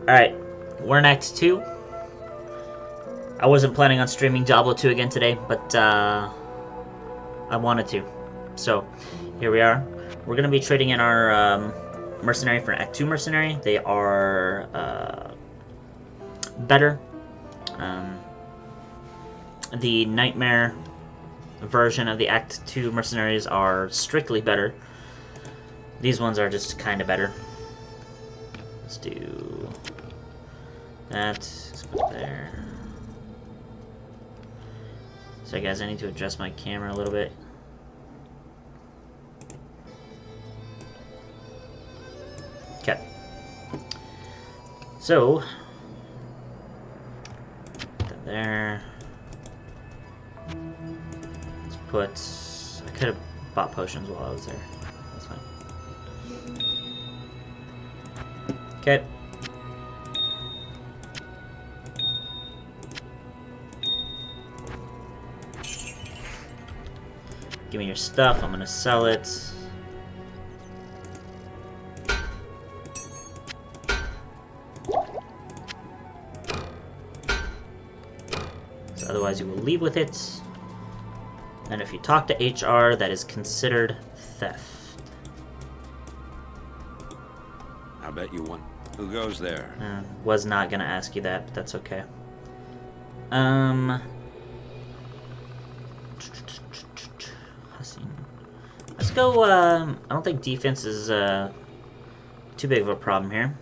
Alright, we're in Act 2. I wasn't planning on streaming Diablo 2 again today, but I wanted to. So, here we are. We're going to be trading in our mercenary for an Act 2 mercenary. They are better. The Nightmare version of the Act 2 mercenaries are strictly better. These ones are just kind of better. Let's do that. Let's put there. Sorry guys, I need to adjust my camera a little bit. Okay. So, put that there. Let's put... I could have bought potions while I was there. That's fine. Okay. Give me your stuff, I'm gonna sell it. So otherwise you will leave with it. And if you talk to HR, that is considered theft. I bet you won. Who goes there? Was not gonna ask you that, but that's okay. Let's go, I don't think defense is, too big of a problem here.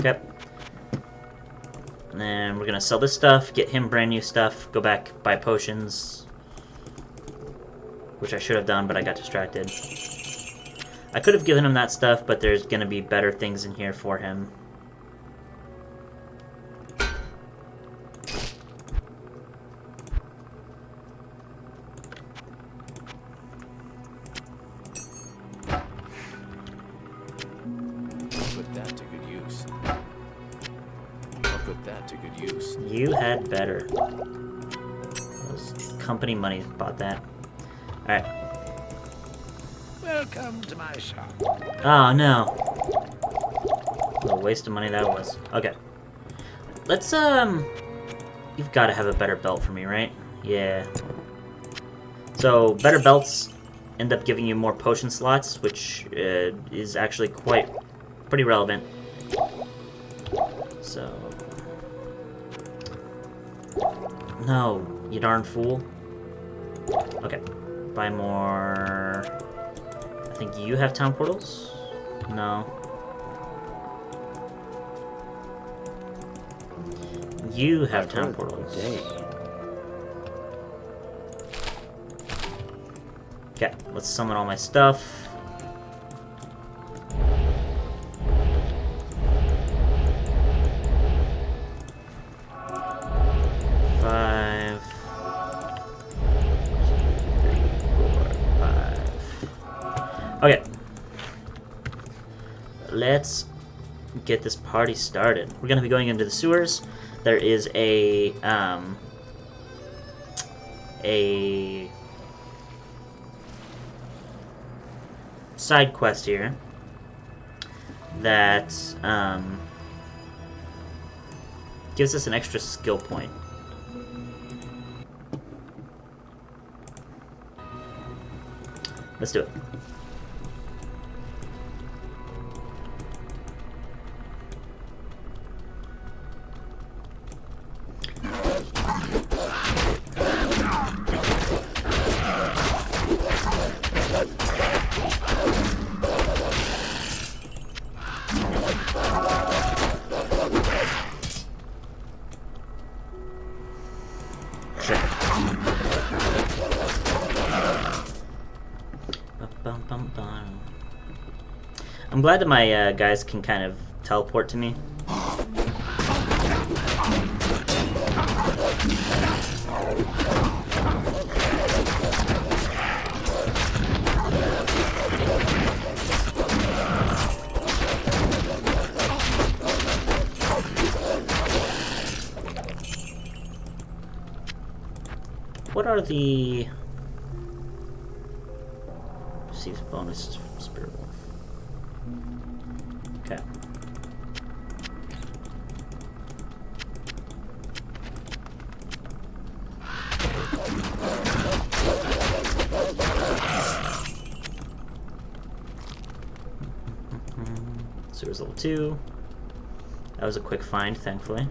Okay. And then we're gonna sell this stuff, get him brand new stuff, go back, buy potions. Which I should have done, but I got distracted. I could have given him that stuff, but there's gonna be better things in here for him. Put that to good use. I'll put that to good use. You had better. Those company money bought that. Alright. Welcome to my shop. Oh no. What a waste of money that was. Okay. Let's, you've got to have a better belt for me, right? Yeah. So, better belts end up giving you more potion slots, which is actually pretty relevant. So... No, you darn fool. Okay. Buy more... I think you have town portals? No. You have town portals. Okay, let's summon all my stuff. Okay. Let's get this party started. We're gonna be going into the sewers. There is a side quest here that gives us an extra skill point. Let's do it. I'm glad that my guys can kind of teleport to me. what are the... Receives bonus from Spirit Wolf. Okay. Sewer's level 2. That was a quick find, thankfully.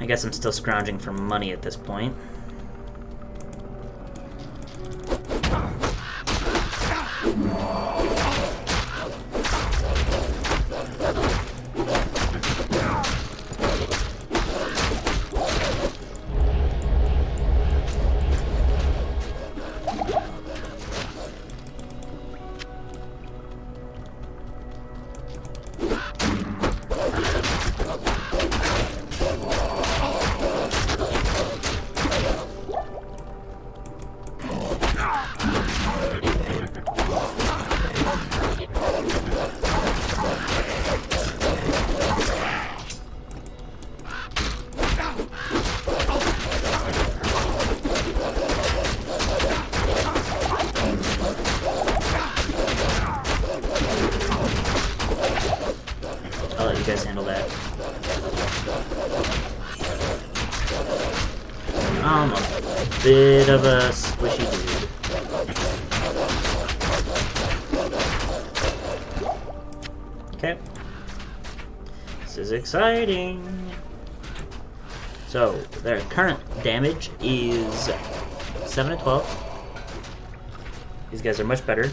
I guess I'm still scrounging for money at this point. I'll let you guys handle that. I'm a bit of a squishy dude. Okay. This is exciting. So, their current damage is 7 to 12. These guys are much better.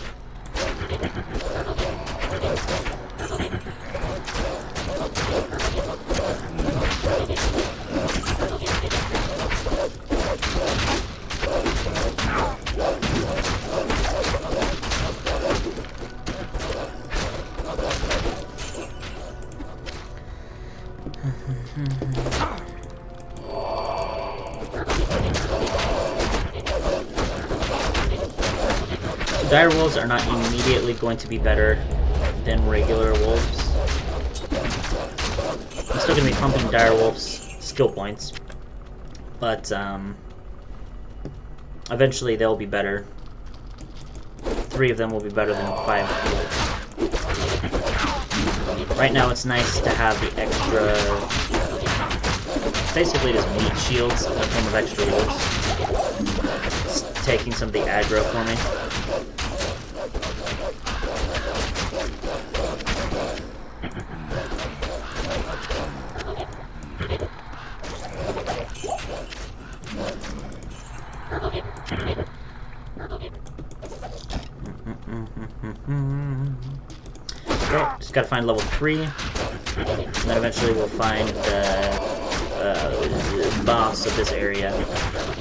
Dire wolves are not immediately going to be better than regular wolves. I'm still going to be pumping dire wolves skill points, but eventually they'll be better. 3 of them will be better than 5 wolves. Right now it's nice to have the extra, basically just meat shields in the form of extra wolves. It's taking some of the aggro for me. Okay, just gotta find level 3, and then eventually we'll find the boss of this area.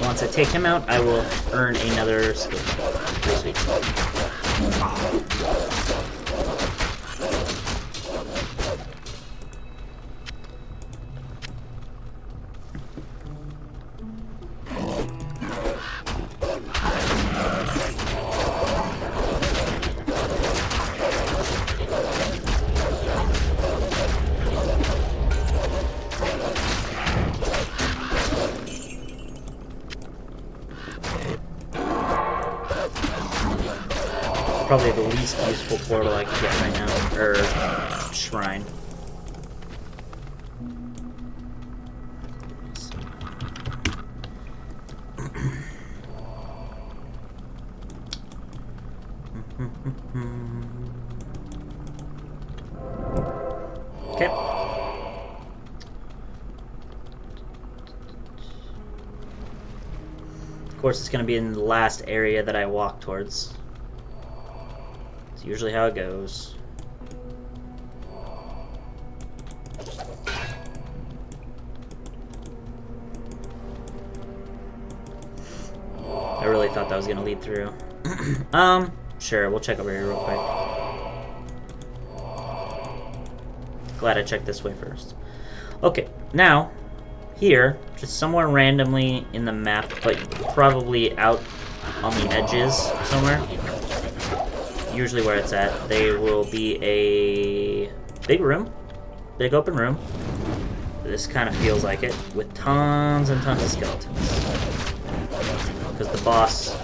Once I take him out, I will earn another skill point. Pretty sweet. Probably the least useful portal I can get right now, or shrine. Okay. Of course, it's going to be in the last area that I walk towards. It's usually how it goes. I really thought that was going to lead through. Sure, we'll check over here real quick. Glad I checked this way first. Okay, now, here, just somewhere randomly in the map, but probably out on the edges somewhere, usually where it's at. There will be a big room, big open room. This kind of feels like it, with tons and tons of skeletons. Because the boss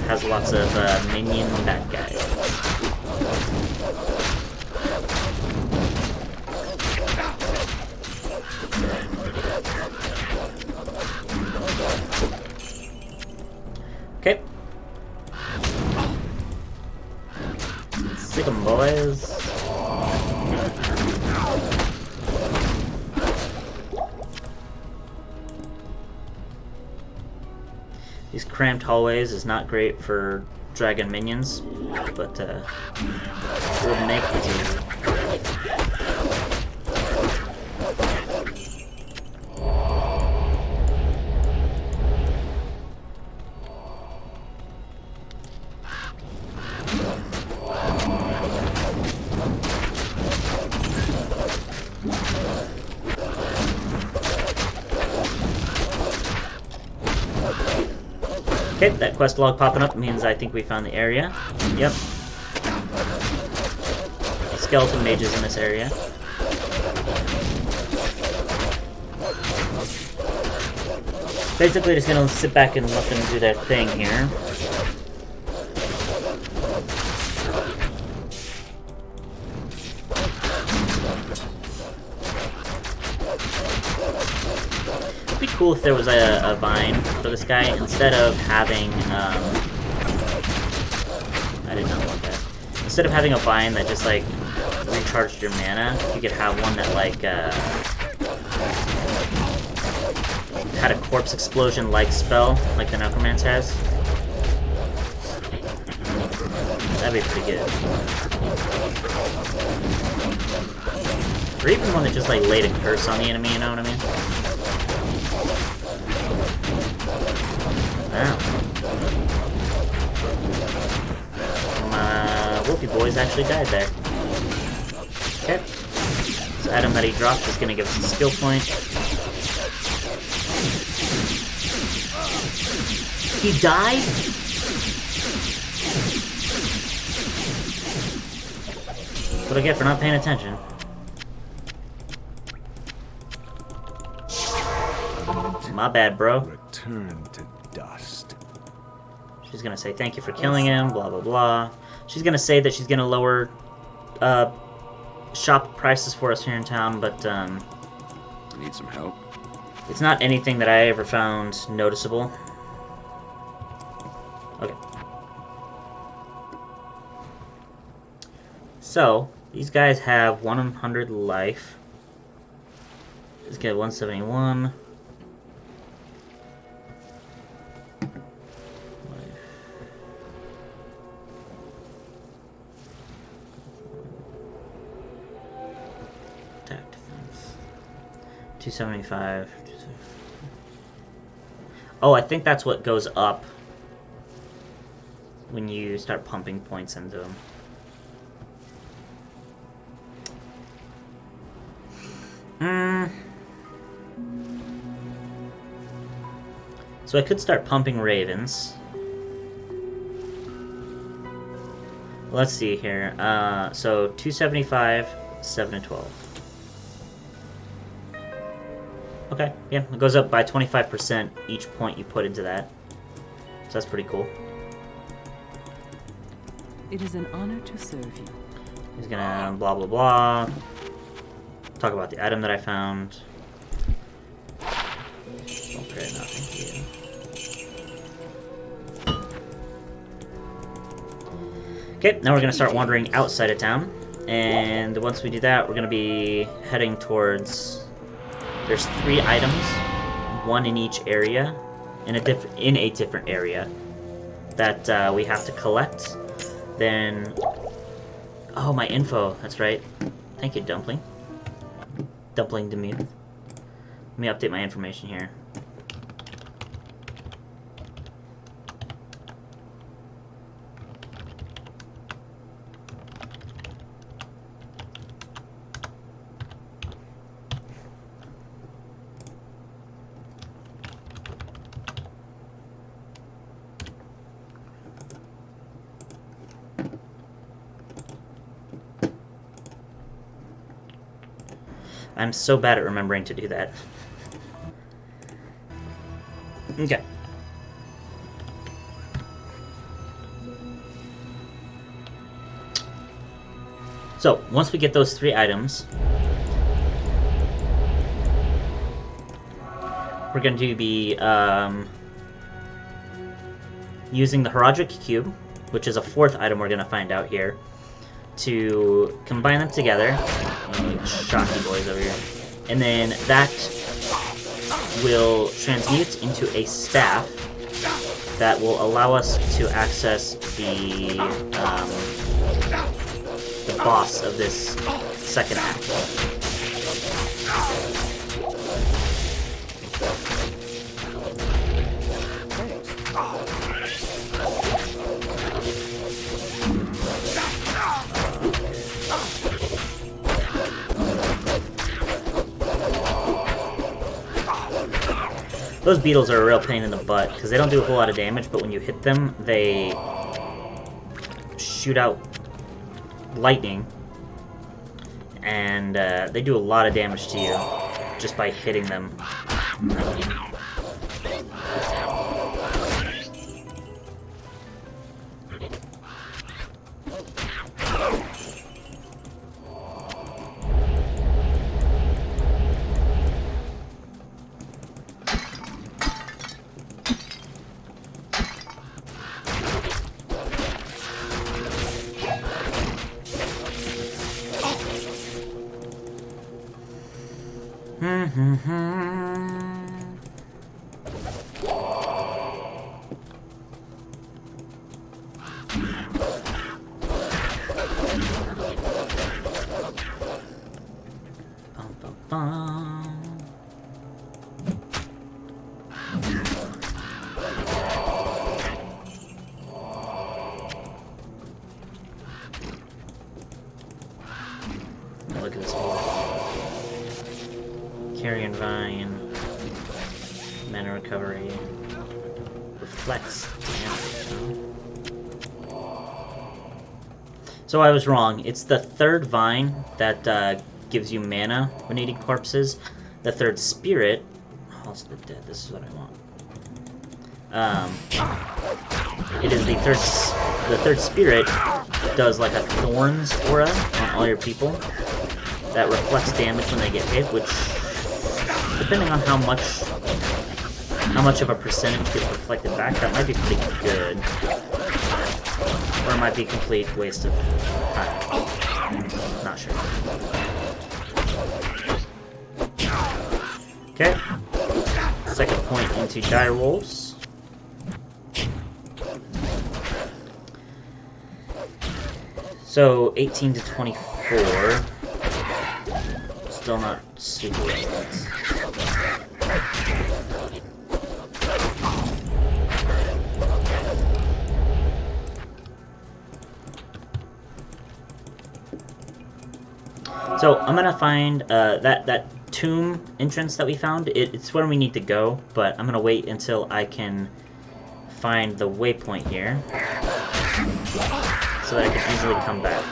has lots of minion bad guys. Okay. Sick 'em, boys. These cramped hallways is not great for dragon minions, but we'll make the do. Okay, that quest log popping up means I think we found the area. Yep. Skeleton mages in this area. Basically just gonna sit back and let them do their thing here. It'd be cool if there was a vine for this guy instead of having I did not want that. Instead of having a vine that just like recharged your mana, you could have one that like had a corpse explosion like spell like the necromancer has. That'd be pretty good. Or even one that just like laid a curse on the enemy, you know what I mean? Wow. Wolfie boys actually died there. Okay. This item that he dropped is going to give us a skill point. He died? What do I get for not paying attention? My bad, bro. Return to dust. She's gonna say thank you for killing him, blah blah blah. She's gonna say that she's gonna lower shop prices for us here in town, but Need some help? it's not anything that I ever found noticeable. Okay. So, these guys have 100 life. Let's get 171. Attack defense. 275. Oh, I think that's what goes up when you start pumping points into them. So I could start pumping ravens. Let's see here. So 275, 7 and 12. Okay, yeah, it goes up by 25% each point you put into that. So that's pretty cool. It is an honor to serve you. He's gonna blah blah blah. Talk about the item that I found. Okay, no, thank you. Okay, now we're gonna start wandering outside of town, and once we do that, we're gonna be heading towards. There's 3 items, one in each area, in a different area that we have to collect. Then, oh, my info. That's right. Thank you, Dumpling. Dumpling Demuth. Let me update my information here. I'm so bad at remembering to do that. Okay. So, once we get those 3 items, we're going to be using the Heraldric Cube, which is a 4th item we're going to find out here, to combine them together. Shocky boys over here. And then that will transmute into a staff that will allow us to access the boss of this second act. Those beetles are a real pain in the butt, because they don't do a whole lot of damage, but when you hit them, they shoot out lightning, and they do a lot of damage to you just by hitting them. Look at this hole. Carrion Vine, mana recovery, reflects damage. So I was wrong. It's the 3rd vine that gives you mana when eating corpses. The 3rd spirit. Halls of the Dead. This is what I want. It is the 3rd spirit does like a thorns aura on all your people that reflects damage when they get hit, which, depending on how much of a percentage gets reflected back, that might be pretty good. Or it might be a complete waste of time. Not sure. Okay. Second point into die rolls. So 18 to 24. Still not super well. So I'm gonna find that tomb entrance that we found. It's where we need to go, but I'm gonna wait until I can find the waypoint here, so that I can easily come back.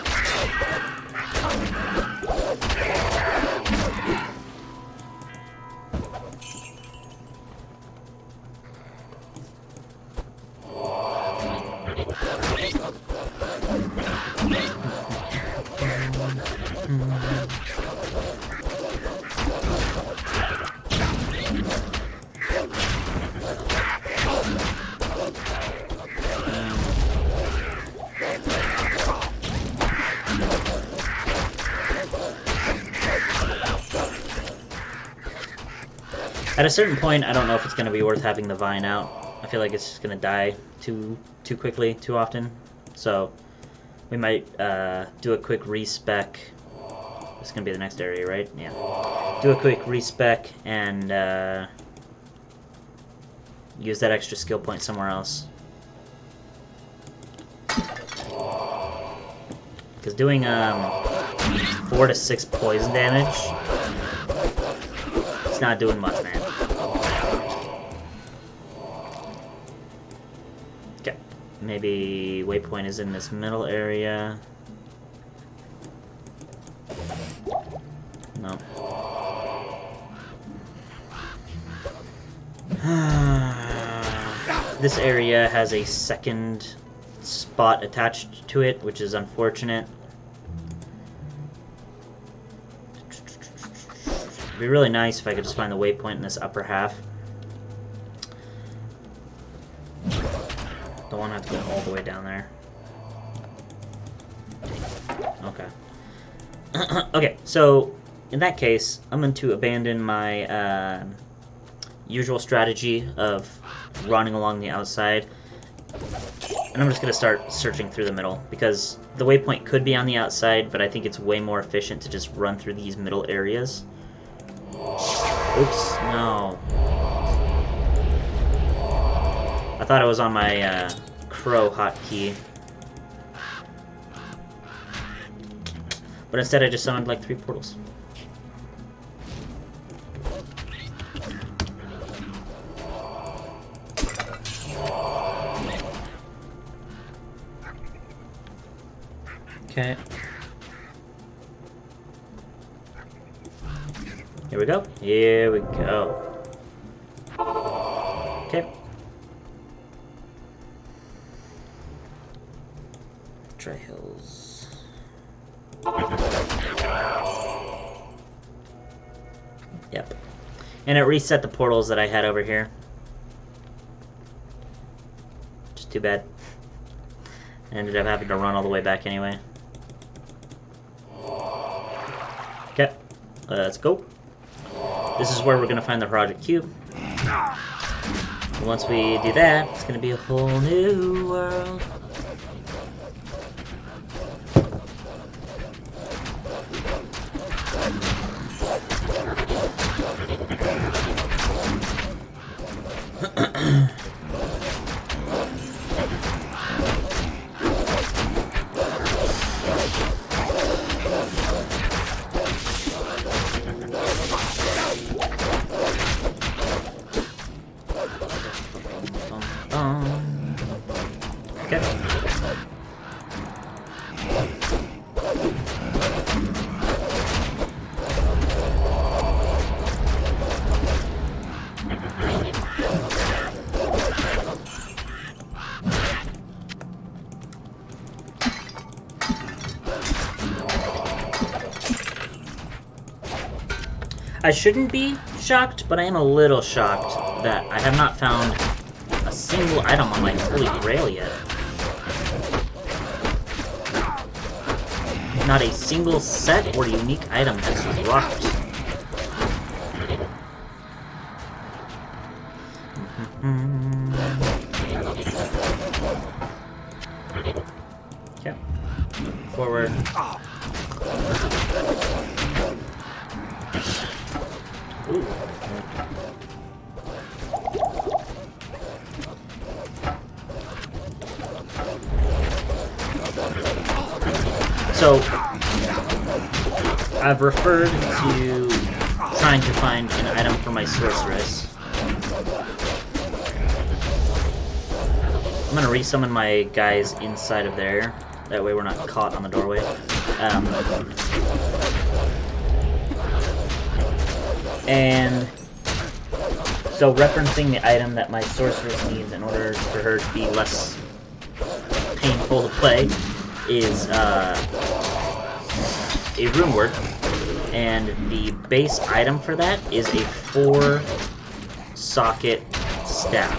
At a certain point, I don't know if it's going to be worth having the vine out. I feel like it's just going to die too quickly, too often. So we might do a quick respec. This is going to be the next area, right? Yeah. Do a quick respec and use that extra skill point somewhere else. Because doing 4 to 6 poison damage, it's not doing much, man. Okay, maybe waypoint is in this middle area. No. This area has a second spot attached to it, which is unfortunate. It'd be really nice if I could just find the waypoint in this upper half. Don't want to have to go all the way down there. Okay. Okay, so in that case, I'm going to abandon my usual strategy of running along the outside. And I'm just going to start searching through the middle, because the waypoint could be on the outside, but I think it's way more efficient to just run through these middle areas. Oops, no. I thought it was on my crow hotkey. But instead I just summoned like 3 portals. Okay. Here we go. Here we go. Okay. Dry Hills. Yep. And it reset the portals that I had over here. Just too bad. I ended up having to run all the way back anyway. Okay. Let's go. This is where we're going to find the Project Cube. And once we do that, it's going to be a whole new world. Okay. I shouldn't be shocked, but I am a little shocked that I have not found a single item on my Holy Grail yet. Not a single set or unique item has dropped. Okay. Forward. Ooh. So, I've referred to trying to find an item for my sorceress. I'm gonna resummon my guys inside of there. That way we're not caught on the doorway. And so referencing the item that my sorceress needs in order for her to be less painful to play is a rune word, and the base item for that is a 4-socket staff.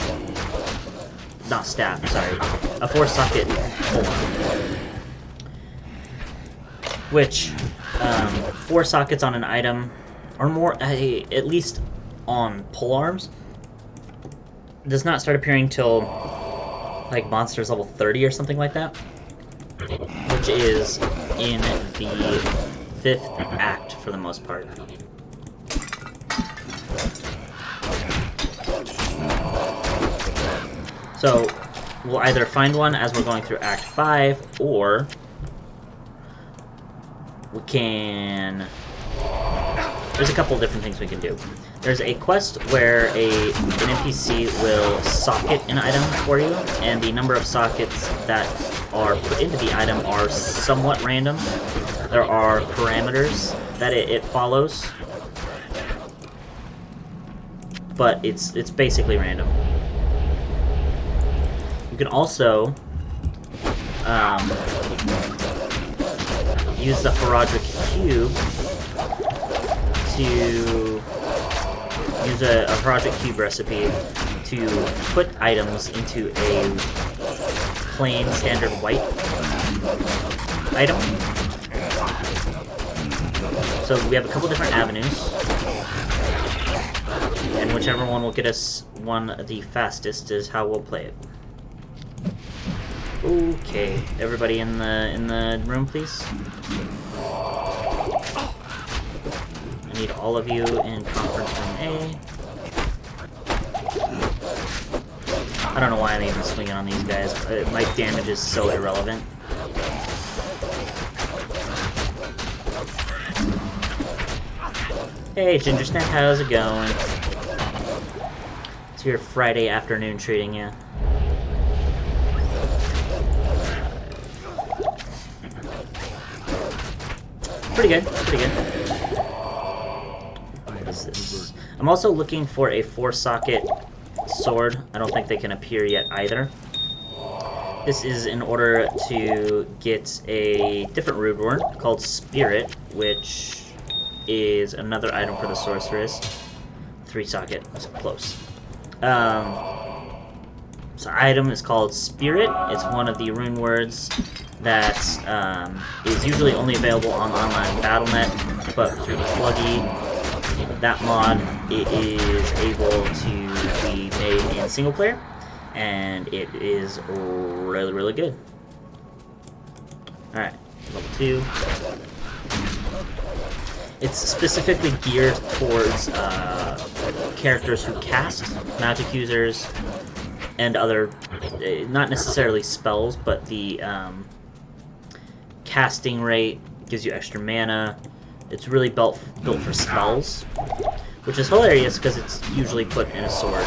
Not staff, sorry. A 4-socket polearm. Which, 4 sockets on an item, or more, at least on polearms, does not start appearing till like monsters level 30 or something like that, which is in the 5th act for the most part. So we'll either find one as we're going through Act 5, or we can... There's a couple of different things we can do. There's a quest where an NPC will socket an item for you, and the number of sockets that are put into the item are somewhat random. There are parameters that it follows, but it's basically random. You can also use the Horadric Cube to use a Horadric Cube recipe to put items into a plain standard white item. So we have a couple different avenues, and whichever one will get us one the fastest is how we'll play it. Okay, everybody in the room, please. I need all of you in conference room A. I don't know why I'm even swinging on these guys. My damage is so irrelevant. Hey, Ginger Snap, how's it going? It's your Friday afternoon treating you. Pretty good, pretty good. What is this? I'm also looking for a 4-socket sword. I don't think they can appear yet either. This is in order to get a different rune word called Spirit, which is another item for the sorceress. 3-socket, that's close. So item is called Spirit. It's one of the rune words that is usually only available on online Battle.net, but through the Pluggy, that mod, it is able to be made in single player, and it is really, really good. Alright, level 2. It's specifically geared towards characters who cast, magic users, and other, not necessarily spells, but the casting rate gives you extra mana. It's really built for spells, which is hilarious because it's usually put in a sword.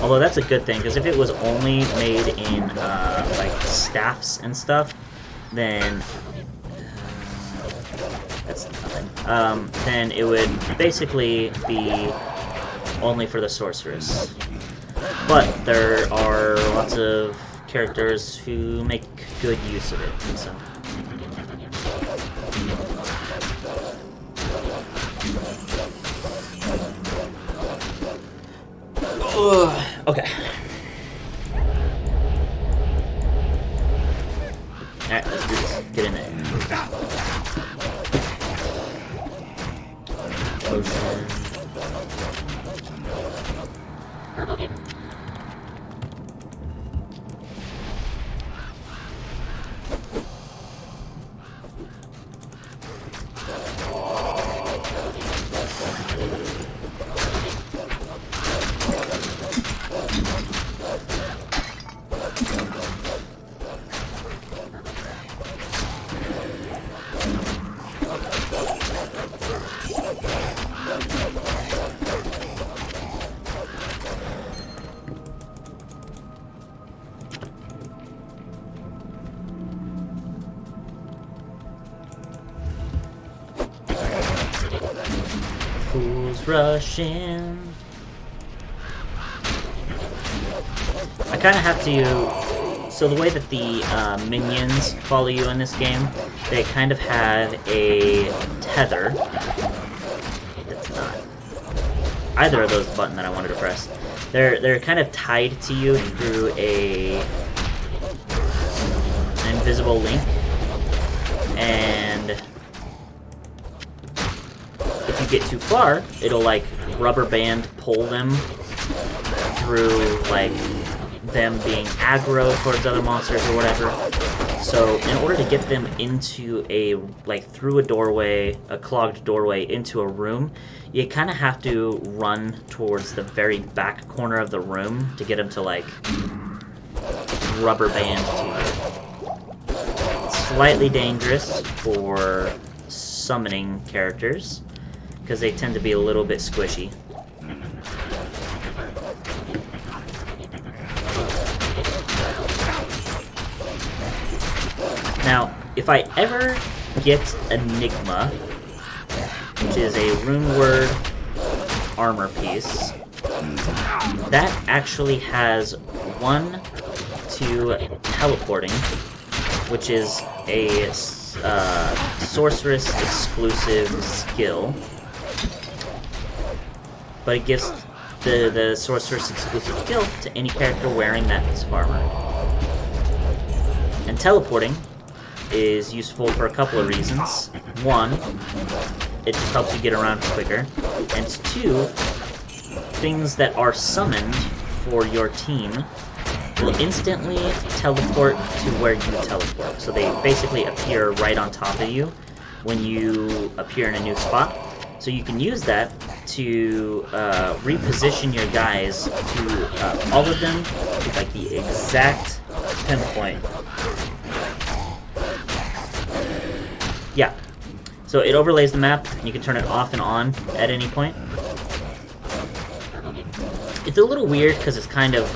Although that's a good thing, because if it was only made in like staffs and stuff, then that's nothing. Then it would basically be only for the sorceress. But there are lots of characters who make good use of it, so. Okay. Alright, let's do this. Get in there. Potion. Fools rush in. I kind of have to. So the way that the minions follow you in this game, they kind of have a tether. That's not either of those button that I wanted to press. They're kind of tied to you through an invisible link, and if you get too far, it'll like rubber band pull them through like them being aggro towards other monsters or whatever. So in order to get them into a through a doorway, a clogged doorway into a room, you kind of have to run towards the very back corner of the room to get them to like rubber band to you. It's slightly dangerous for summoning characters, because they tend to be a little bit squishy. Now, if I ever get Enigma, which is a rune word armor piece, that actually has 1 to teleporting, which is a sorceress exclusive skill, but it gives the sorceress exclusive skill to any character wearing that piece of armor. And teleporting is useful for a couple of reasons. 1, it just helps you get around quicker, and 2, things that are summoned for your team will instantly teleport to where you teleport. So they basically appear right on top of you when you appear in a new spot. So you can use that to reposition your guys to all of them to like the exact pinpoint. Yeah. So it overlays the map, and you can turn it off and on at any point. It's a little weird because it's kind of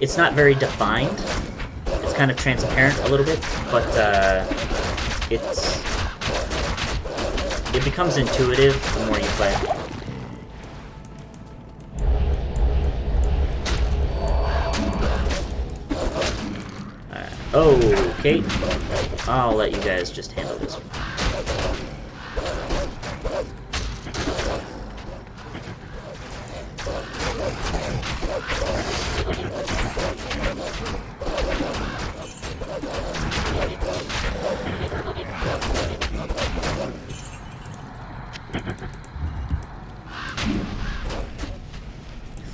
it's not very defined. It's kind of transparent a little bit, but it becomes intuitive the more you play. Alright. Okay. I'll let you guys just handle this one.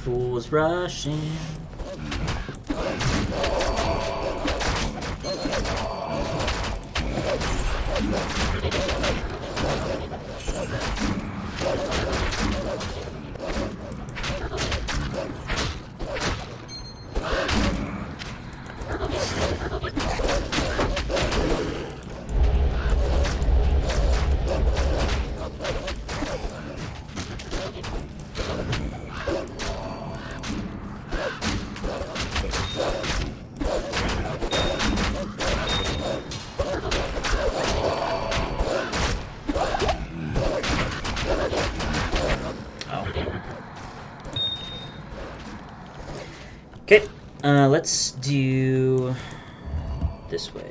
Fools rushing. Okay, let's do this way.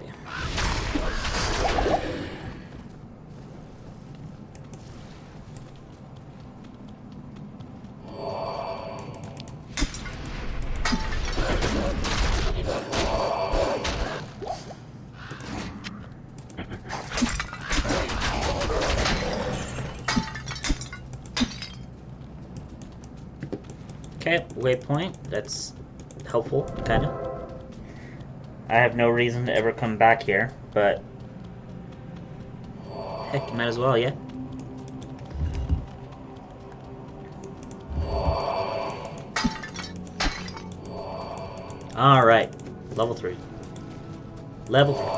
Okay, waypoint, that's helpful, kind of. I have no reason to ever come back here, but heck, you might as well, yeah? Alright, level 3. Level 3.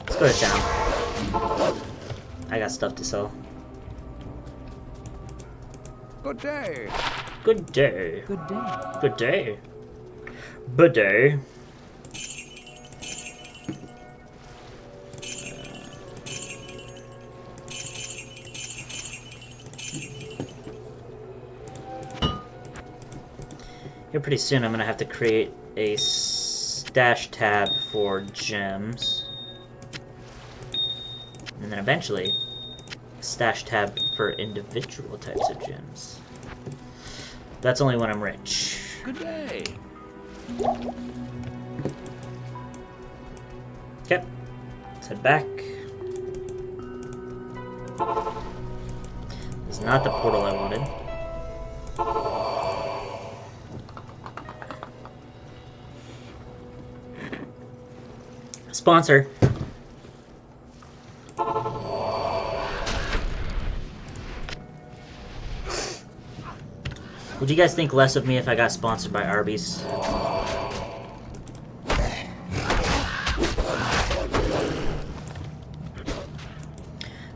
Let's go to town. I got stuff to sell. Good day. Good day. Good day. Good day. Good day. Here pretty soon I'm gonna have to create a stash tab for gems. And then eventually a stash tab for individual types of gems. That's only when I'm rich. Good day. Okay. Let's head back. This is not the portal I wanted. Sponsor. Would you guys think less of me if I got sponsored by Arby's?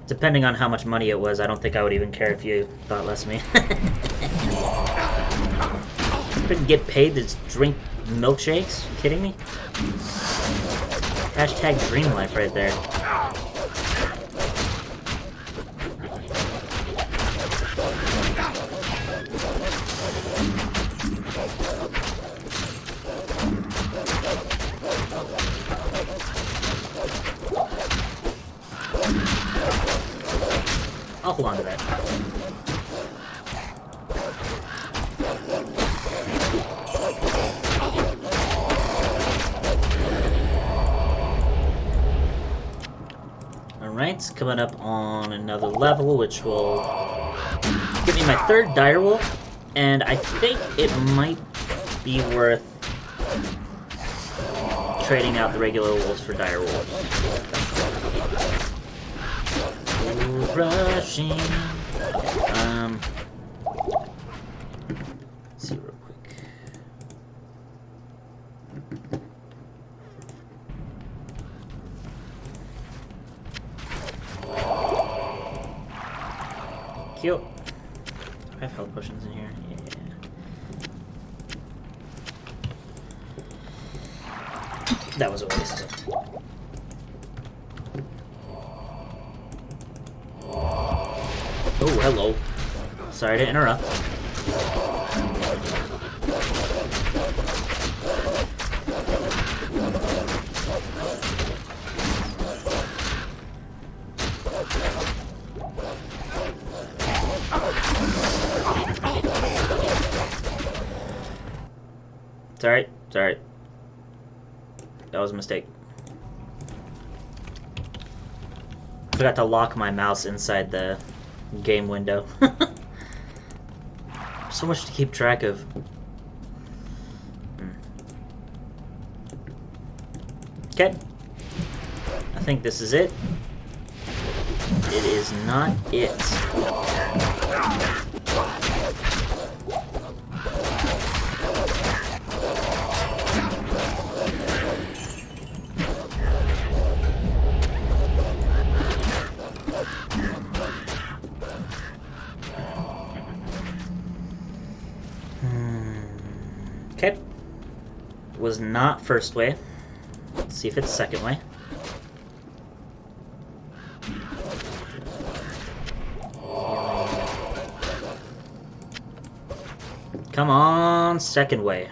Depending on how much money it was, I don't think I would even care if you thought less of me. Couldn't get paid to drink milkshakes? You kidding me? Hashtag dream life right there. I'll hold on to that. Alright, coming up on another level, which will give me my third direwolf, and I think it might be worth trading out the regular wolves for direwolves. Rushing. Let's see real quick. Cute. I have health potions in here. Yeah. That was a waste. Oh, hello. Sorry to interrupt. It's alright, it's alright. That was a mistake. Forgot to lock my mouse inside the game window. So much to keep track of. Okay. I think this is it. It is not it. Okay. Was not first way. Let's see if it's second way. Come on, second way.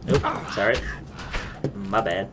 Nope, sorry. My bad.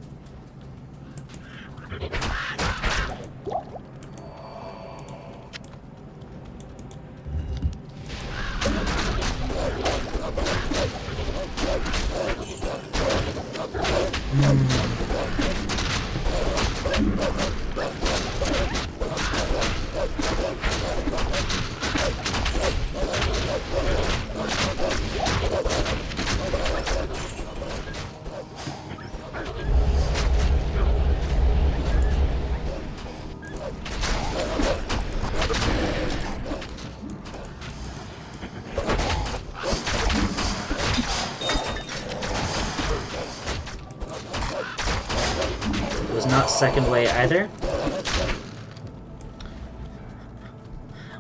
Not second way either.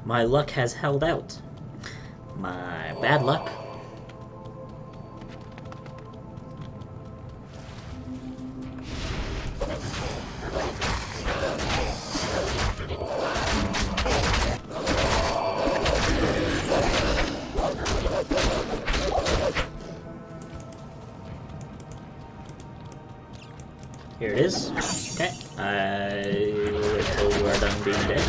My luck has held out. My bad luck. Here it is. Okay. I will wait till you are done being dead.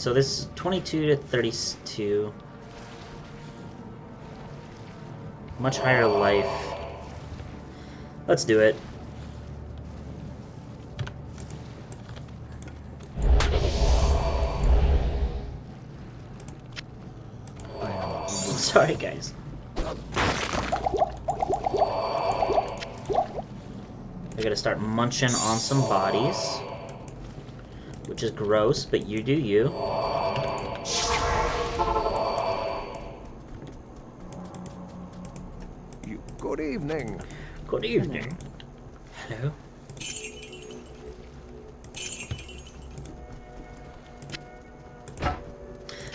so this 22 to 32. Much higher life. Let's do it. Sorry, guys. I gotta start munching on some bodies, which is gross, but you do you. Good evening. Good evening. Hello.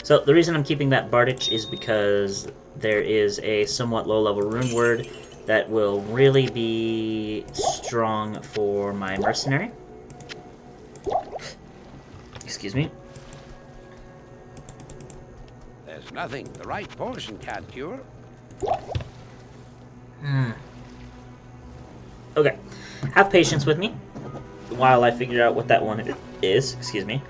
So the reason I'm keeping that Bardich is because there is a somewhat low-level rune word that will really be strong for my mercenary. Excuse me. There's nothing the right potion can't cure. Okay. Have patience with me while I figure out what that one is. Excuse me.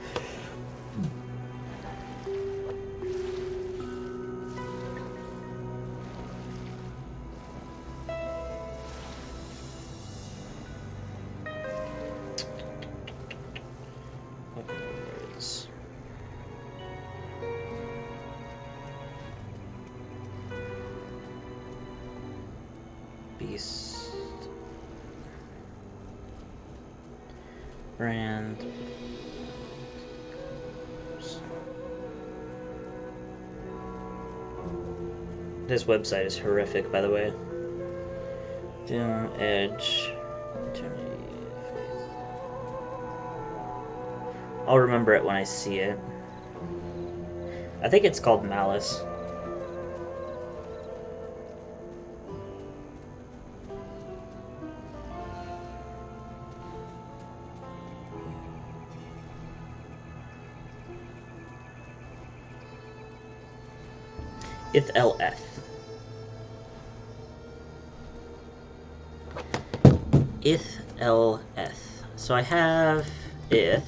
Beast. Brand. This website is horrific, by the way. Doom, Edge, Eternity, Faith. I'll remember it when I see it. I think it's called Malice. Ith LF. Ith LF. So I have Ith.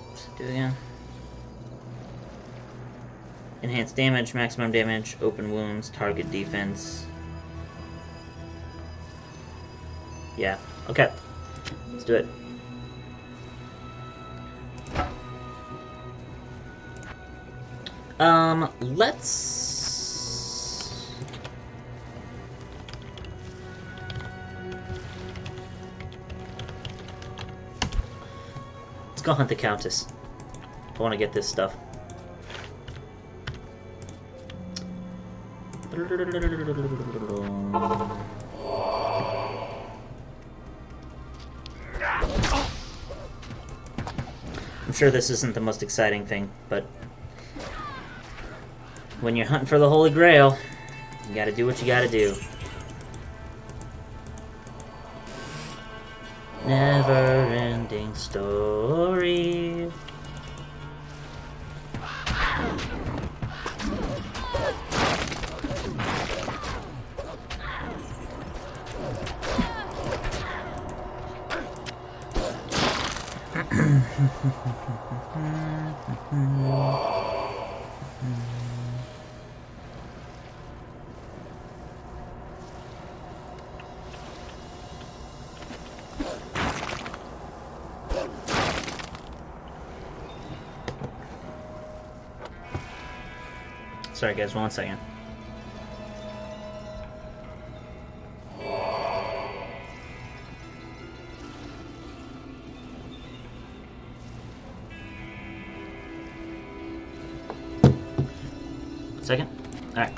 What's it do again? Enhanced damage, maximum damage, open wounds, target defense. Yeah, okay. Let's do it. Let's go hunt the Countess. I want to get this stuff. I'm sure this isn't the most exciting thing, but when you're hunting for the Holy Grail, you gotta do what you gotta do. Never-ending story. Sorry guys, 1 second. Second? Alright.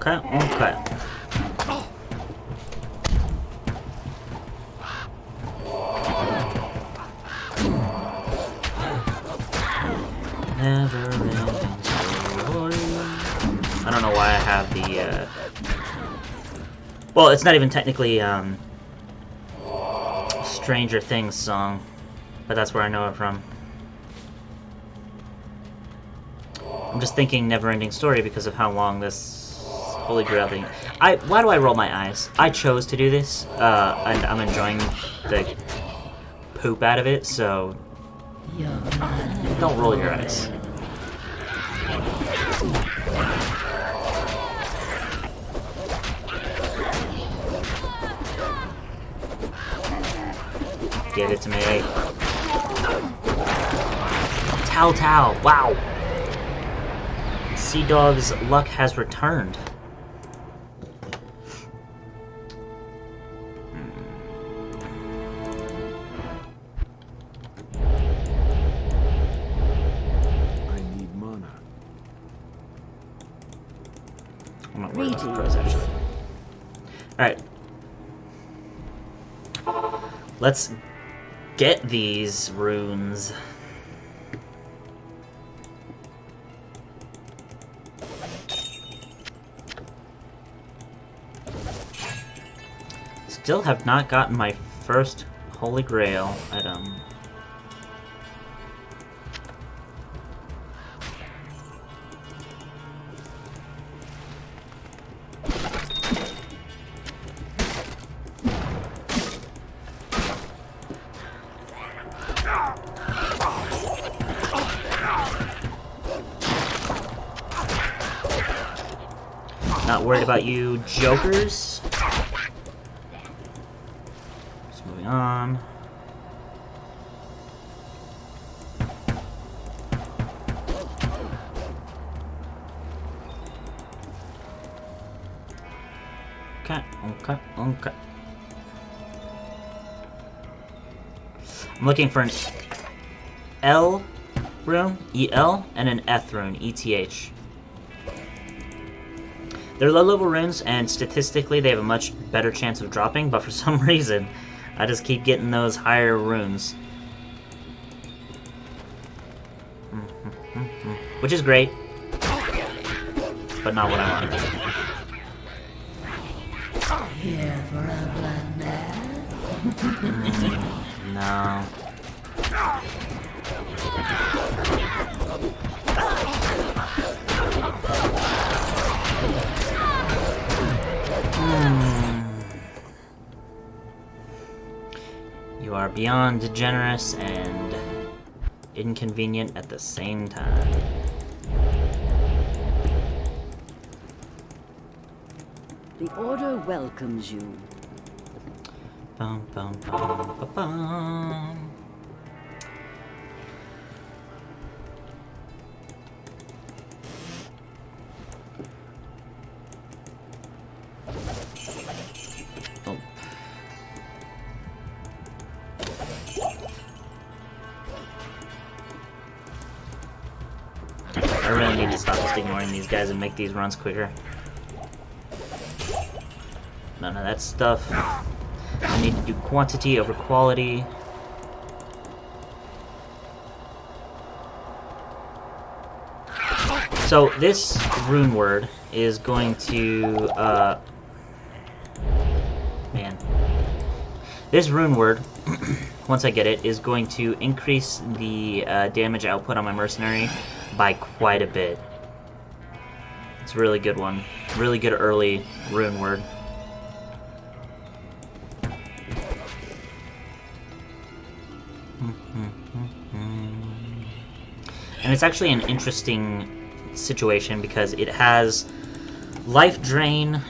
Okay, okay. Never ending story. I don't know why I have the, well, it's not even technically, Stranger Things song, but that's where I know it from. I'm just thinking never-ending story because of how long this Holy Grail thing... Why do I roll my eyes? I chose to do this, and I'm enjoying the poop out of it, so... Don't roll your eyes. Give it to me. Tao Tao, wow! Sea Dog's luck has returned. I need mana. I'm not worried about the pros, actually. Alright. Let's get these runes. Still have not gotten my first Holy Grail item. Not worried about you jokers. Just moving on. Okay, okay, okay. I'm looking for an L rune, EL, and an Eth rune, ETH. They're low-level runes, and statistically they have a much better chance of dropping, but for some reason, I just keep getting those higher runes. Which is great, but not what I want. Here for a bloodbath? No. You are beyond generous and inconvenient at the same time. The Order welcomes you. Bum, bum, bum, ba, bum. Oh. I really need to stop just ignoring these guys and make these runs quicker. None of that stuff. I need to do quantity over quality. So this rune word is going to, man. This rune word, once I get it, is going to increase the damage output on my mercenary by quite a bit. It's a really good one. Really good early rune word. And it's actually an interesting situation because it has life drain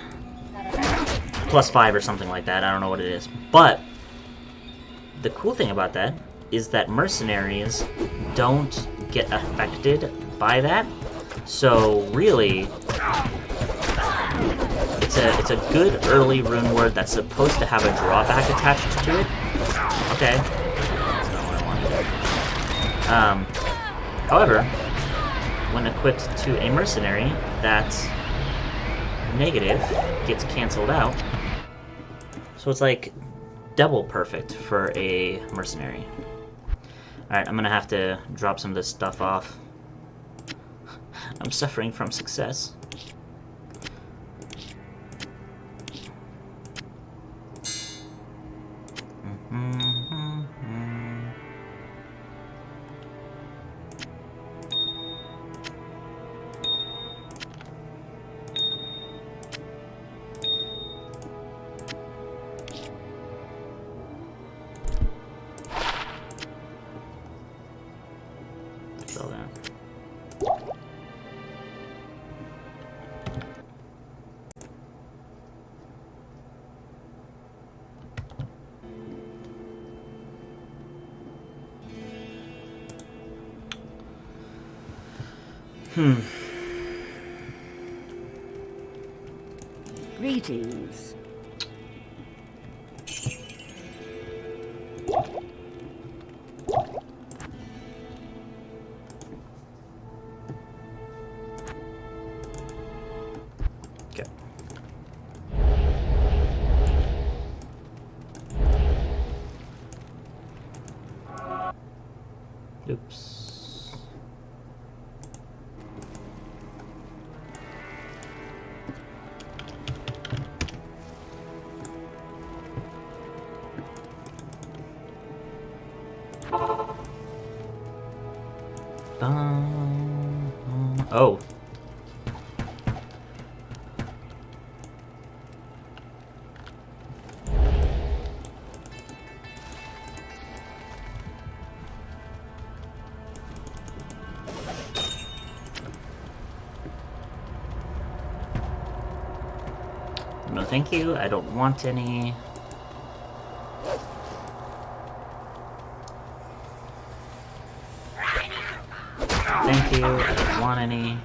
+5 or something like that. I don't know what it is. But the cool thing about that is that mercenaries don't get affected by that. So really, it's a good early rune word that's supposed to have a drawback attached to it. Okay. That's not what I wanted. However, when equipped to a mercenary, that negative gets canceled out. So it's like double perfect for a mercenary. Alright, I'm gonna have to drop some of this stuff off. I'm suffering from success. So then. Greetings. Okay. Oops. Oh. No, thank you. I don't want any. Thank you. I don't want any.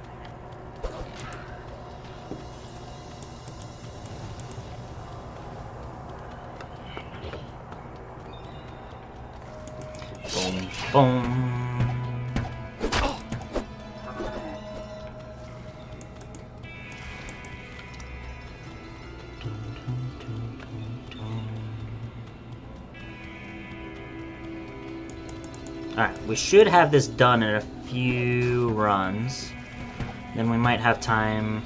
Boom, boom. Alright, we should have this done in a few runs. Then we might have time,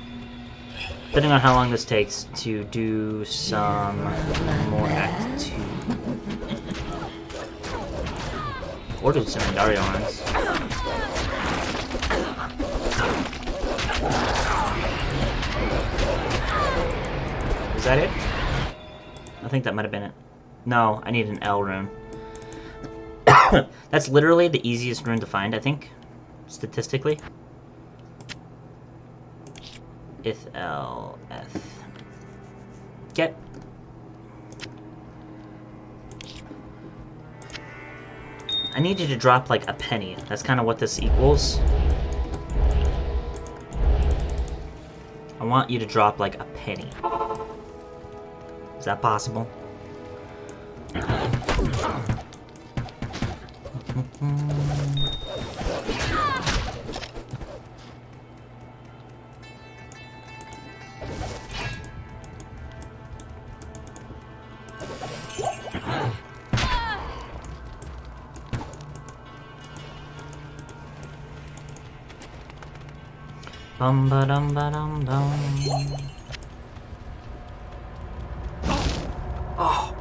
depending on how long this takes, to do some more Act 2. Or do some Dario runs. Is that it? I think that might have been it. No, I need an L rune. That's literally the easiest rune to find, I think, statistically. Ith L Eth. Get. I need you to drop like a penny. That's kind of what this equals. I want you to drop like a penny. Is that possible? Bum ba dum ba dum dum. Oh.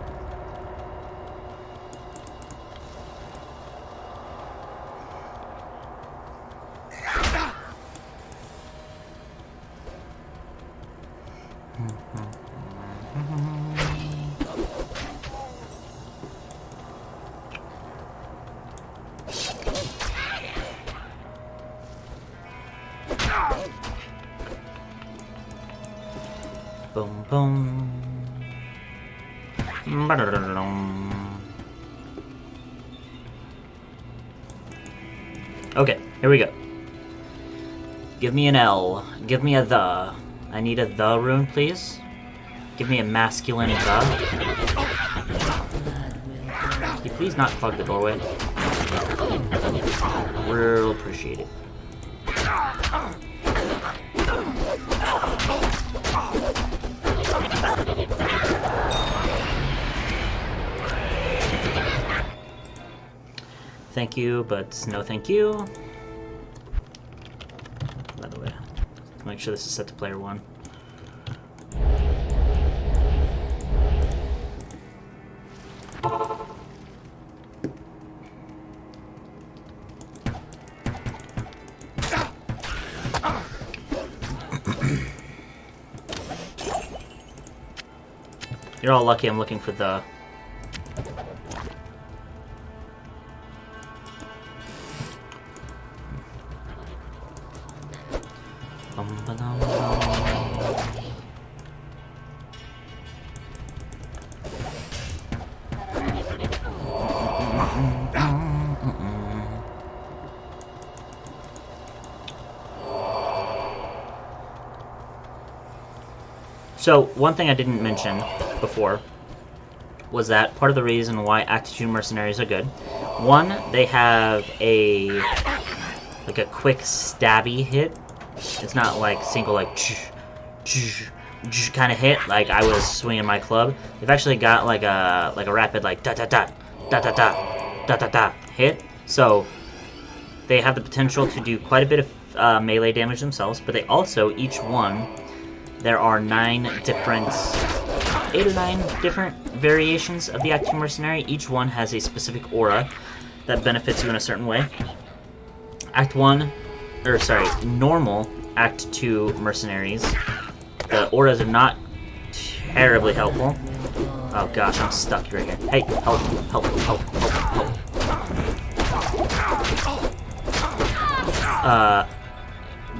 Boom, boom. Okay, here we go. Give me an L. Give me a the. I need a the rune, please. Give me a masculine the. Can you please not clog the doorway? Real appreciate it. Thank you, but no thank you. By the way, make sure this is set to player 1. You're all lucky I'm looking for the... So, one thing I didn't mention before was that part of the reason why Act 2 mercenaries are good. One, they have a quick stabby hit. It's not like single like kind of hit like I was swinging my club. They've actually got like a rapid like da da da da da da da da da hit. So they have the potential to do quite a bit of melee damage themselves, but they also each one. There are 8 or 9 different variations of the Act 2 Mercenary. Each one has a specific aura that benefits you in a certain way. Normal Act 2 Mercenaries. The auras are not terribly helpful. Oh gosh, I'm stuck right here. Hey, help, help, help, help, help.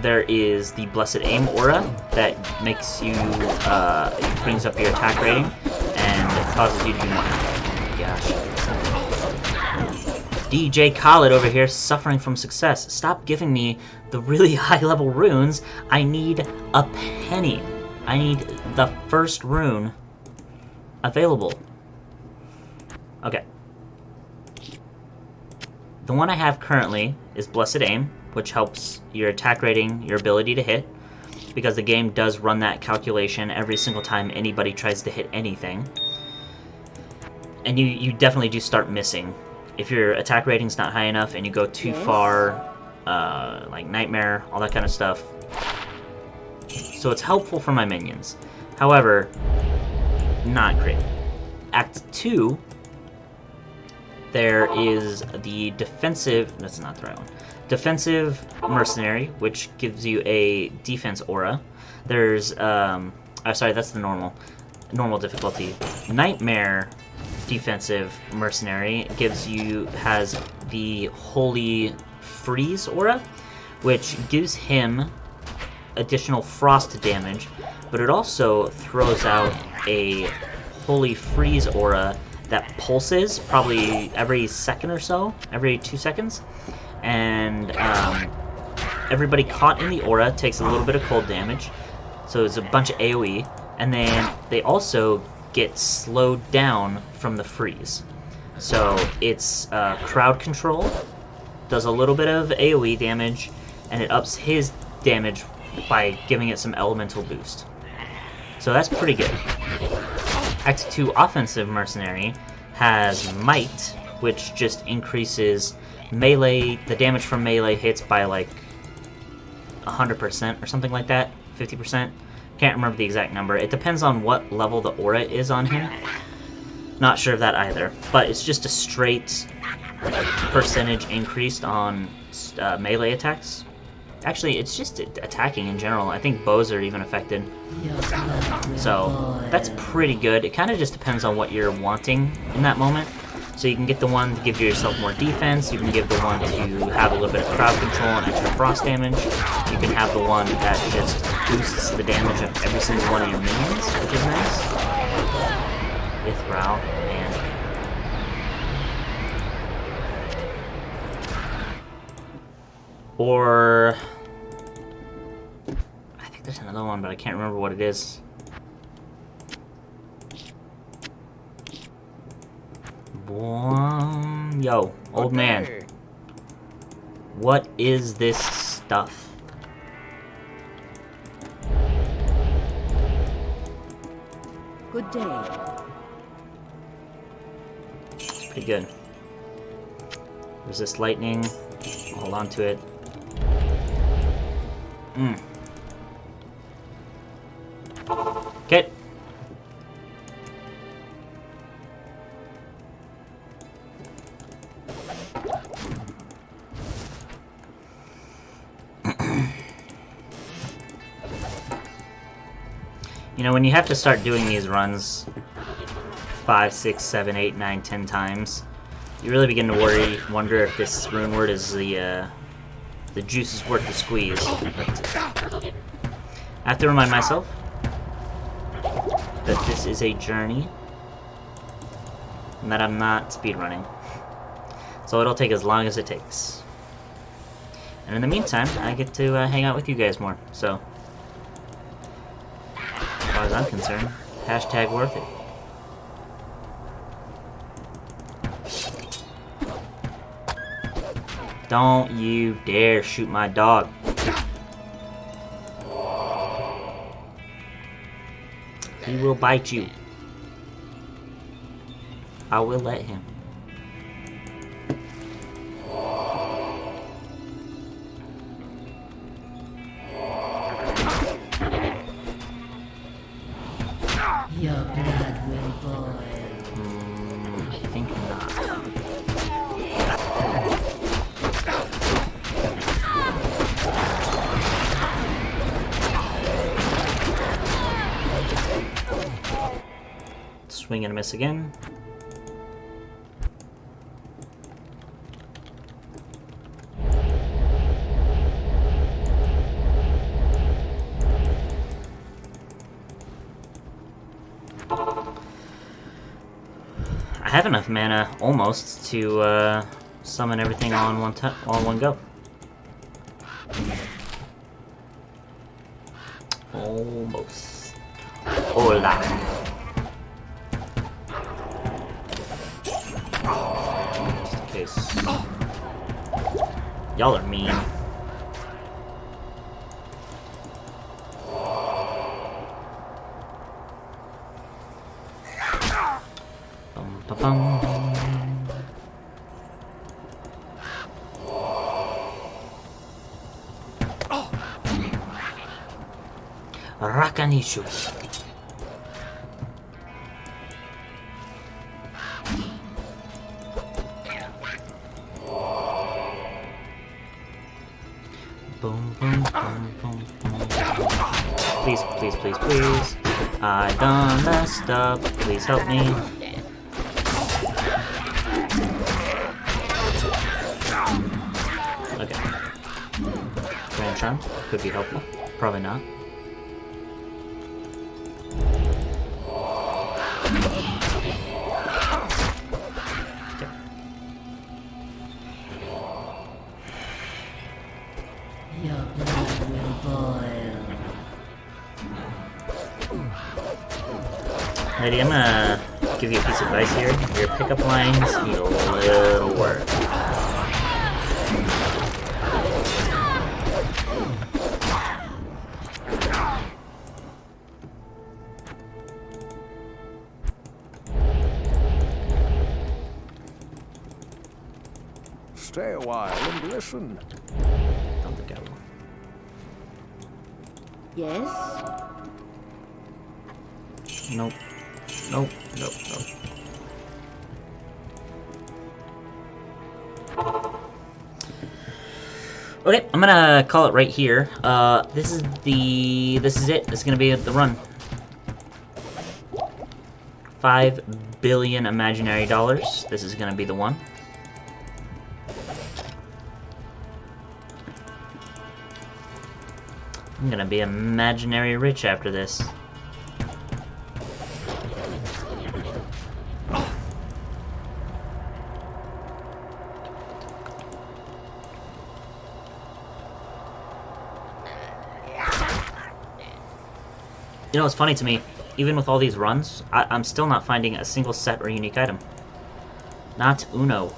There is the Blessed Aim aura that makes you, brings up your attack rating and causes you to do more. Gosh. DJ Khaled over here suffering from success. Stop giving me the really high level runes. I need a penny. I need the first rune available. Okay. The one I have currently is Blessed Aim, which helps your attack rating, your ability to hit, because the game does run that calculation every single time anybody tries to hit anything. And you definitely do start missing. If your attack rating's not high enough and you go too far, like Nightmare, all that kind of stuff. So it's helpful for my minions. However, not great. Act 2, there is the defensive... That's not the right one. Defensive Mercenary, which gives you a defense aura. There's, oh, sorry, that's the normal difficulty. Nightmare Defensive Mercenary has the Holy Freeze aura, which gives him additional frost damage, but it also throws out a Holy Freeze aura that pulses probably every second or so, every 2 seconds. And everybody caught in the aura takes a little bit of cold damage, so it's a bunch of AoE, and then they also get slowed down from the freeze. So it's crowd control, does a little bit of AoE damage, and it ups his damage by giving it some elemental boost. So that's pretty good. Act 2 Offensive Mercenary has Might, which just increases melee, the damage from melee hits by like 100% or something like that, 50%. Can't remember the exact number. It depends on what level the aura is on him. Not sure of that either, but it's just a straight percentage increased on melee attacks. Actually, it's just attacking in general. I think bows are even affected. So that's pretty good. It kind of just depends on what you're wanting in that moment. So you can get the one to give yourself more defense, you can give the one to have a little bit of crowd control and extra frost damage, you can have the one that just boosts the damage of every single one of your minions, which is nice. Ithral, man. Or... I think there's another one, but I can't remember what it is. Yo, old man. What is this stuff? Good day. It's pretty good. Resist lightning. Hold on to it. Okay. You know, when you have to start doing these runs 5, 6, 7, 8, 9, 10 times, you really begin to wonder if this rune word is the juice is worth the squeeze. But I have to remind myself that this is a journey and that I'm not speedrunning. So it'll take as long as it takes. And in the meantime, I get to hang out with you guys more. So, as far as I'm concerned, hashtag worth it. Don't you dare shoot my dog. He will bite you. I will let him. Your blood will boil. I think not. Swing and a miss again. I have enough mana, almost, to summon everything all in one go. Almost. Hola. Just in case. Y'all are mean. Bum. Rakanishu. Boom, boom, boom, boom, boom. Please, please, please, please. I done messed up. Please help me. Okay. Grand Charm could be helpful. Probably not. Okay. Your blood will boil. Lady, I'm gonna give you a piece of advice here. Your pickup lines need a little work. Stay a while and listen. Don't think I will. Yes? Nope. Nope. Nope. Nope. Okay, I'm gonna call it right here. This is it. This is gonna be the run. 5 billion imaginary dollars. This is gonna be the one. I'm gonna be imaginary rich after this. You know, it's funny to me, even with all these runs, I'm still not finding a single set or unique item. Not uno.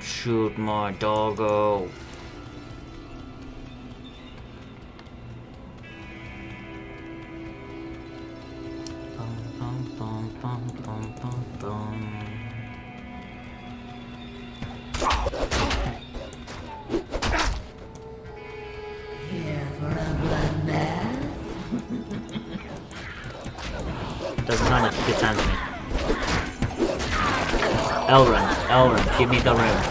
Don't shoot my doggo. Bum, bum, bum, bum, bum, bum, bum. Here for a bloodbath? Doesn't sound like a good time to me. Elrond, give me the room.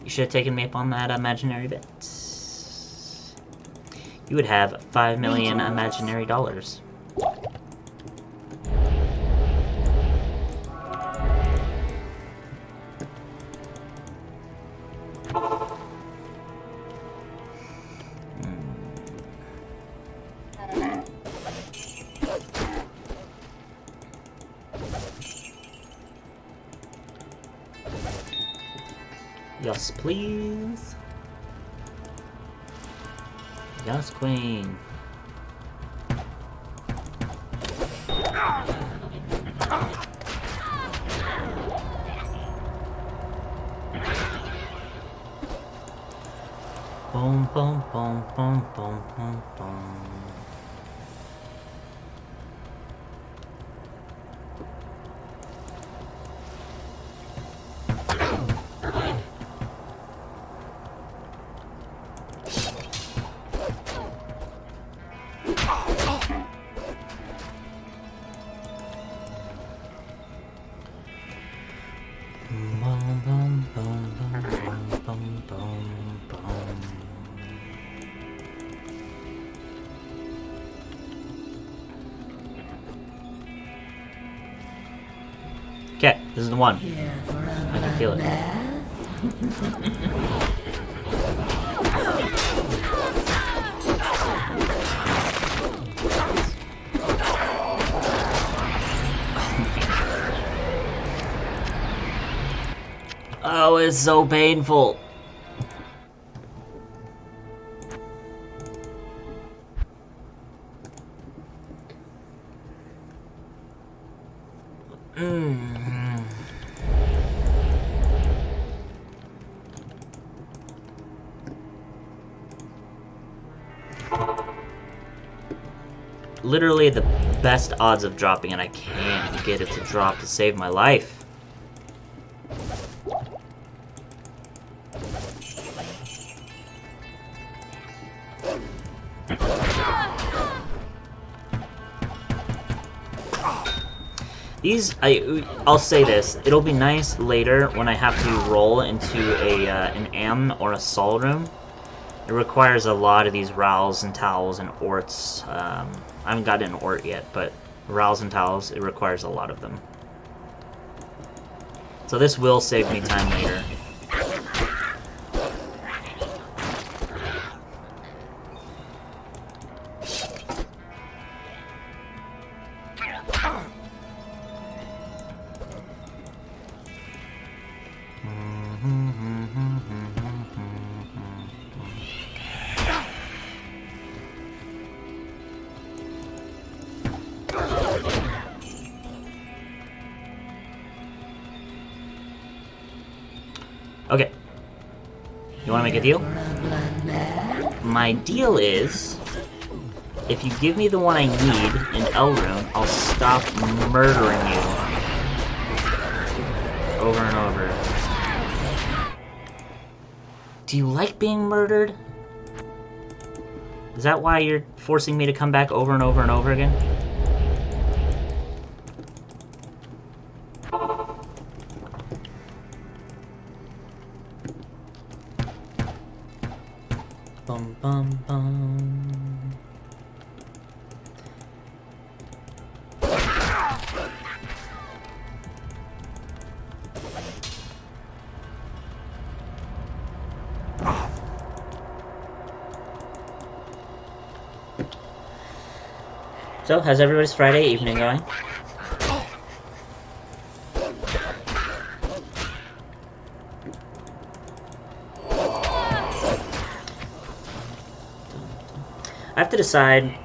You should have taken me up on that imaginary bet. You would have 5 million imaginary dollars. Yes, please. Yes, queen. Boom, boom, boom, boom, boom, boom, boom. Boom, boom, boom, boom, boom, boom, boom. Okay, this is the one. Here for a I can feel it. Oh, it's so painful. Literally the best odds of dropping, and I can't get it to drop to save my life. I'll say this, it'll be nice later when I have to roll into an M or a Sol room. It requires a lot of these Rowls and Towels and Orts. I haven't gotten an Ort yet, but Rowls and Towels, it requires a lot of them. So this will save me time later. Okay. You want to make a deal? My deal is, if you give me the one I need in Elrune, I'll stop murdering you. Over and over. Do you like being murdered? Is that why you're forcing me to come back over and over and over again? Bum bum bum. So, how's everybody's Friday evening going? I have to decide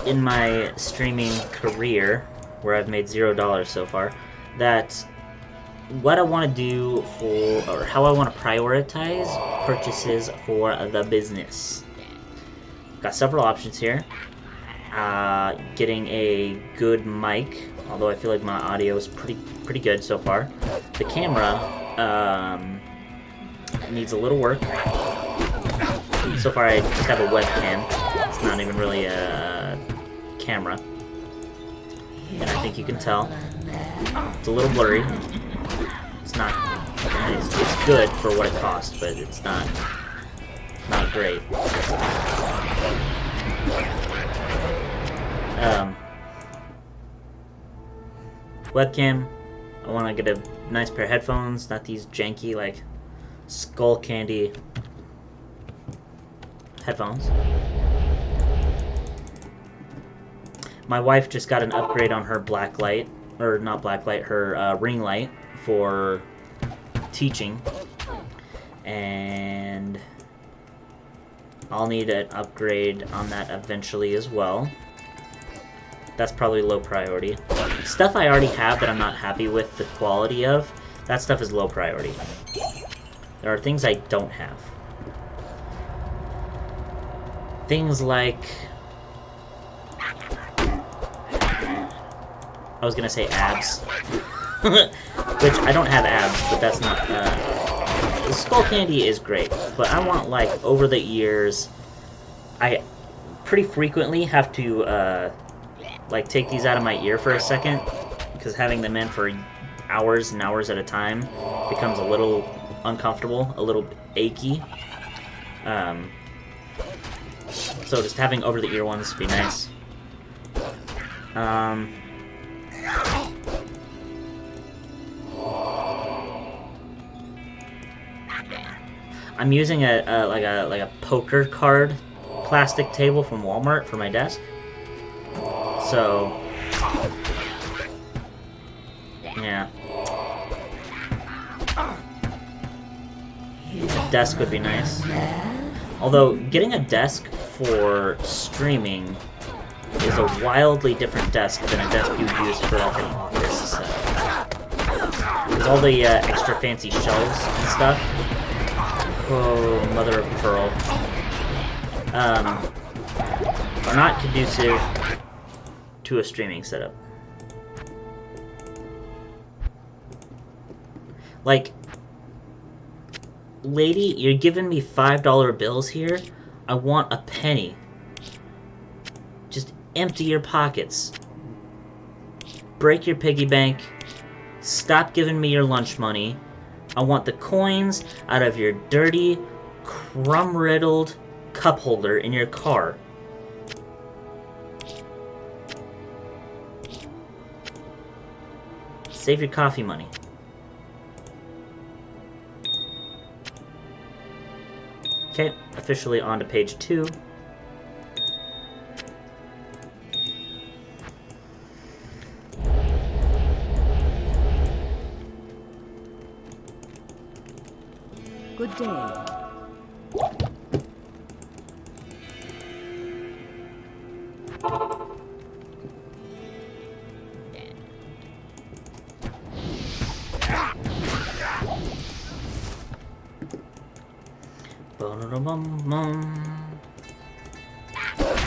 in my streaming career, where I've made $0 so far, that what I want to do for, or how I want to prioritize purchases for the business. Got several options here. Getting a good mic, although I feel like my audio is pretty good so far. The camera needs a little work. So far I just have a webcam. It's not even really a camera. And I think you can tell. It's a little blurry. It's not... It's good for what it costs, but it's not great. Webcam. I want to get a nice pair of headphones, not these janky, like, skull candy headphones. My wife just got an upgrade on her black light, or not black light, her ring light for teaching, and I'll need an upgrade on that eventually as well. That's probably low priority. Stuff I already have that I'm not happy with the quality of, that stuff is low priority. There are things I don't have. Things like... I was gonna say abs. Which, I don't have abs, but that's not... Skull candy is great, but I want, like, over the ears... I pretty frequently have to, like, take these out of my ear for a second, because having them in for hours and hours at a time becomes a little uncomfortable, a little achy. So just having over-the-ear ones would be nice. I'm using a poker card plastic table from Walmart for my desk. So yeah. A desk would be nice. Although getting a desk for streaming is a wildly different desk than a desk you'd use for like an office setup. There's all the extra fancy shelves and stuff. Oh, mother of pearl. Are not conducive to a streaming setup. Like, lady, you're giving me $5 bills here? I want a penny. Just empty your pockets. Break your piggy bank. Stop giving me your lunch money. I want the coins out of your dirty, crumb-riddled cup holder in your car. Save your coffee money. Okay, officially on to page 2. Good day.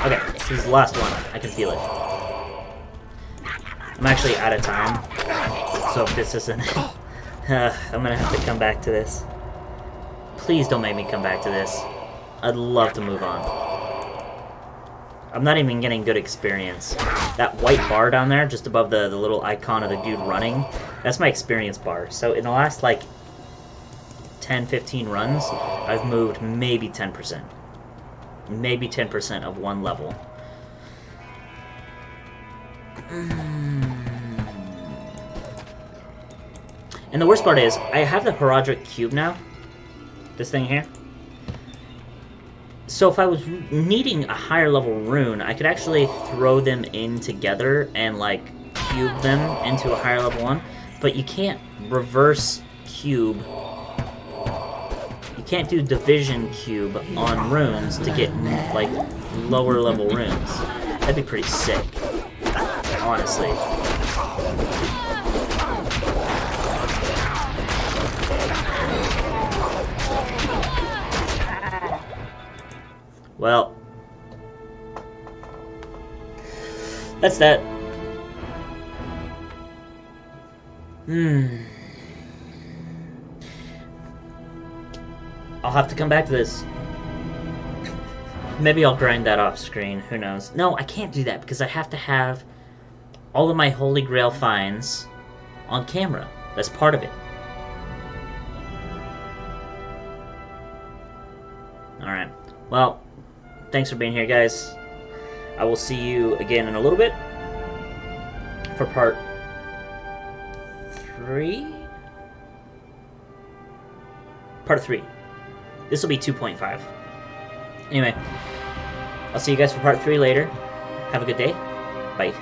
Okay, this is the last one. I can feel it. I'm actually out of time, so if this isn't... I'm gonna have to come back to this. Please don't make me come back to this. I'd love to move on. I'm not even getting good experience. That white bar down there, just above the little icon of the dude running, that's my experience bar. So in the last, like, 10-15 runs, I've moved maybe 10%. Maybe 10% of one level. And the worst part is, I have the Herodric Cube now. This thing here. So if I was needing a higher level rune, I could actually throw them in together and, like, cube them into a higher level one. But you can't reverse cube you can't do division cube on runes to get, like, lower level runes. That'd be pretty sick. Honestly. Well, that's that. I'll have to come back to this. Maybe I'll grind that off screen. Who knows? No, I can't do that because I have to have all of my Holy Grail finds on camera. That's part of it. Alright. Well, thanks for being here, guys. I will see you again in a little bit for part 3? Part 3. This will be 2.5. Anyway, I'll see you guys for part 3 later. Have a good day. Bye.